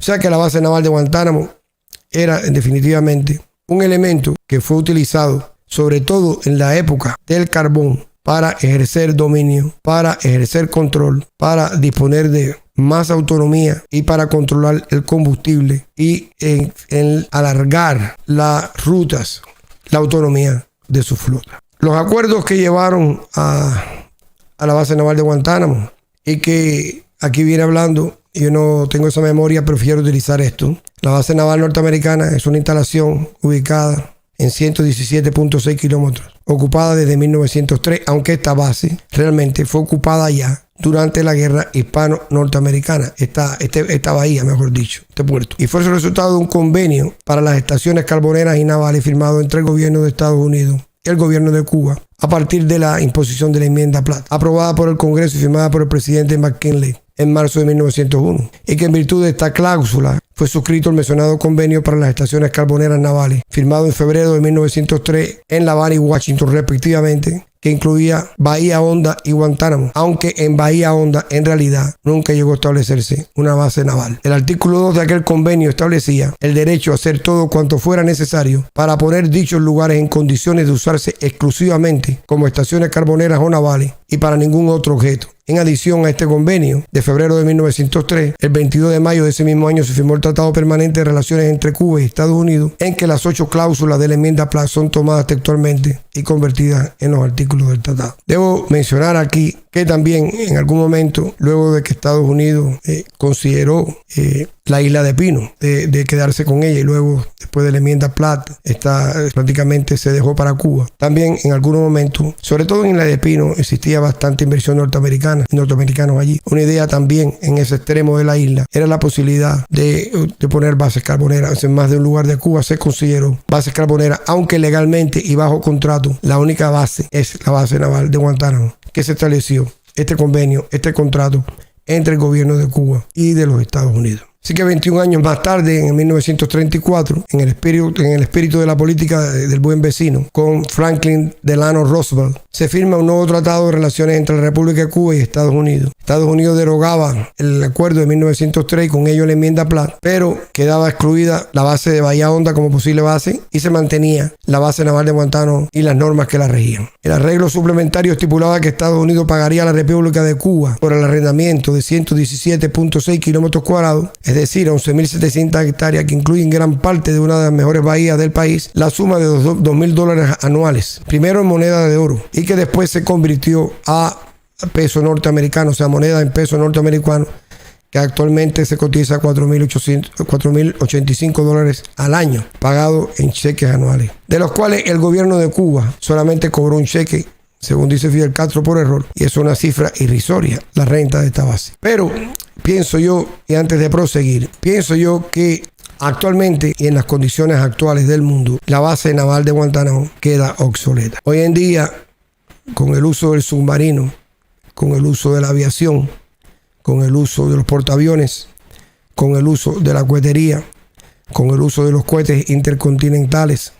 sea que la base naval de Guantánamo era definitivamente un elemento que fue utilizado sobre todo en la época del carbón para ejercer dominio, para ejercer control, para disponer de más autonomía y para controlar el combustible y en alargar las rutas, la autonomía de su flota. Los acuerdos que llevaron a la base naval de Guantánamo y que aquí viene hablando, yo no tengo esa memoria, prefiero utilizar esto. La base naval norteamericana es una instalación ubicada en 117.6 kilómetros, ocupada desde 1903, aunque esta base realmente fue ocupada ya durante la guerra hispano-norteamericana, esta bahía, mejor dicho, este puerto. Y fue el resultado de un convenio para las estaciones carboneras y navales firmado entre el gobierno de Estados Unidos y el gobierno de Cuba a partir de la imposición de la enmienda Platt, aprobada por el Congreso y firmada por el presidente McKinley en marzo de 1901, y que en virtud de esta cláusula fue suscrito el mencionado convenio para las estaciones carboneras navales, firmado en febrero de 1903 en La Habana y Washington respectivamente, que incluía Bahía Honda y Guantánamo, aunque en Bahía Honda en realidad nunca llegó a establecerse una base naval. El artículo 2 de aquel convenio establecía el derecho a hacer todo cuanto fuera necesario para poner dichos lugares en condiciones de usarse exclusivamente como estaciones carboneras o navales y para ningún otro objeto. En adición a este convenio de febrero de 1903, el 22 de mayo de ese mismo año se firmó el Tratado Permanente de Relaciones entre Cuba y Estados Unidos, en que las 8 cláusulas de la enmienda Platt son tomadas textualmente y convertidas en los artículos del tratado. Debo mencionar aquí que también en algún momento, luego de que Estados Unidos consideró la isla de Pino, de quedarse con ella, y luego después de la enmienda Platt prácticamente se dejó para Cuba. También en algunos momentos, sobre todo en la de Pino, existía bastante inversión norteamericana y norteamericanos allí. Una idea también en ese extremo de la isla era la posibilidad de poner bases carboneras. En más de un lugar de Cuba se consideró bases carboneras, aunque legalmente y bajo contrato la única base es la base naval de Guantánamo, que se estableció este convenio, este contrato entre el gobierno de Cuba y de los Estados Unidos. Así que 21 años más tarde, en 1934, en el espíritu de la política del buen vecino, con Franklin Delano Roosevelt, se firma un nuevo tratado de relaciones entre la República de Cuba y Estados Unidos. Estados Unidos derogaba el acuerdo de 1903 y con ello la enmienda Platt, pero quedaba excluida la base de Bahía Honda como posible base y se mantenía la base naval de Guantánamo y las normas que la regían. El arreglo suplementario estipulaba que Estados Unidos pagaría a la República de Cuba por el arrendamiento de 117.6 kilómetros cuadrados, es decir, 11.700 hectáreas, que incluyen gran parte de una de las mejores bahías del país, la suma de $2.000 anuales, primero en moneda de oro, y que después se convirtió a peso norteamericano, o sea, moneda en peso norteamericano, que actualmente se cotiza a $4.085 al año, pagado en cheques anuales, de los cuales el gobierno de Cuba solamente cobró un cheque, según dice Fidel Castro, por error, y es una cifra irrisoria, la renta de esta base. Pero pienso yo, y antes de proseguir, pienso yo que actualmente y en las condiciones actuales del mundo, la base naval de Guantánamo queda obsoleta. Hoy en día, con el uso del submarino, con el uso de la aviación, con el uso de los portaaviones, con el uso de la cohetería, con el uso de los cohetes intercontinentales,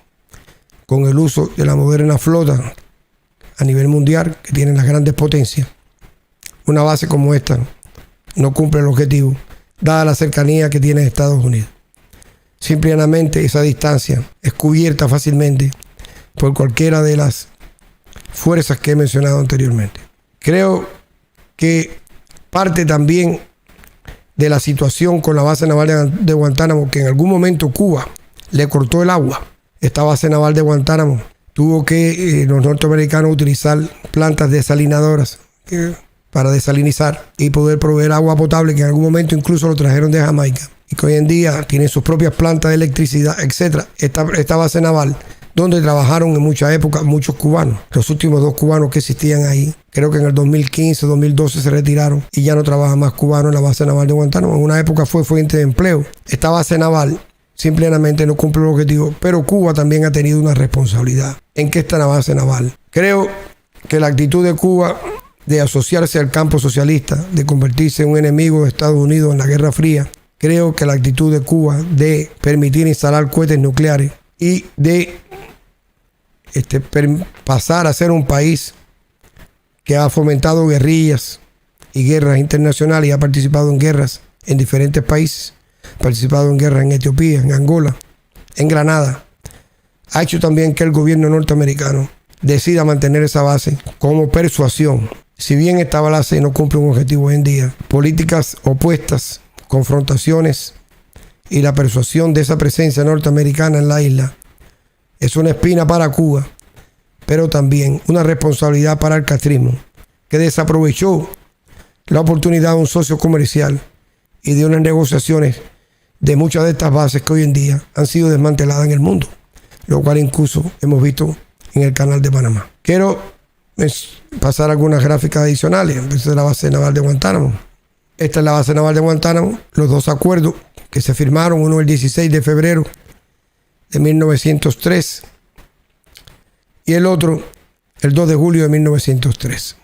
con el uso de la moderna flota a nivel mundial que tienen las grandes potencias, una base como esta no cumple el objetivo, dada la cercanía que tiene Estados Unidos. Simplemente esa distancia es cubierta fácilmente por cualquiera de las fuerzas que he mencionado anteriormente. Creo que parte también de la situación con la base naval de Guantánamo, que en algún momento Cuba le cortó el agua. Esta base naval de Guantánamo tuvo que los norteamericanos utilizar plantas desalinadoras para desalinizar y poder proveer agua potable, que en algún momento incluso lo trajeron de Jamaica, y que hoy en día tienen sus propias plantas de electricidad, etc. Esta base naval, donde trabajaron en mucha época muchos cubanos. Los últimos 2 cubanos que existían ahí, creo que en el 2015, 2012 se retiraron y ya no trabajan más cubanos en la base naval de Guantánamo. En una época fue fuente de empleo. Esta base naval simplemente no cumple el objetivo, pero Cuba también ha tenido una responsabilidad en que está la base naval. Creo que la actitud de Cuba de asociarse al campo socialista, de convertirse en un enemigo de Estados Unidos en la Guerra Fría, creo que la actitud de Cuba de permitir instalar cohetes nucleares y de pasar a ser un país que ha fomentado guerrillas y guerras internacionales y ha participado en guerras en diferentes países participado en guerras en Etiopía, en Angola, en Granada, ha hecho también que el gobierno norteamericano decida mantener esa base como persuasión. Si bien esta base no cumple un objetivo hoy en día, políticas opuestas, confrontaciones y la persuasión de esa presencia norteamericana en la isla es una espina para Cuba, pero también una responsabilidad para el castrismo, que desaprovechó la oportunidad de un socio comercial y de unas negociaciones de muchas de estas bases que hoy en día han sido desmanteladas en el mundo, lo cual incluso hemos visto en el Canal de Panamá. Quiero pasar algunas gráficas adicionales. Esta es la base naval de Guantánamo. Esta es la base naval de Guantánamo. Los dos acuerdos que se firmaron, uno el 16 de febrero de 1903 y el otro el 2 de julio de 1903.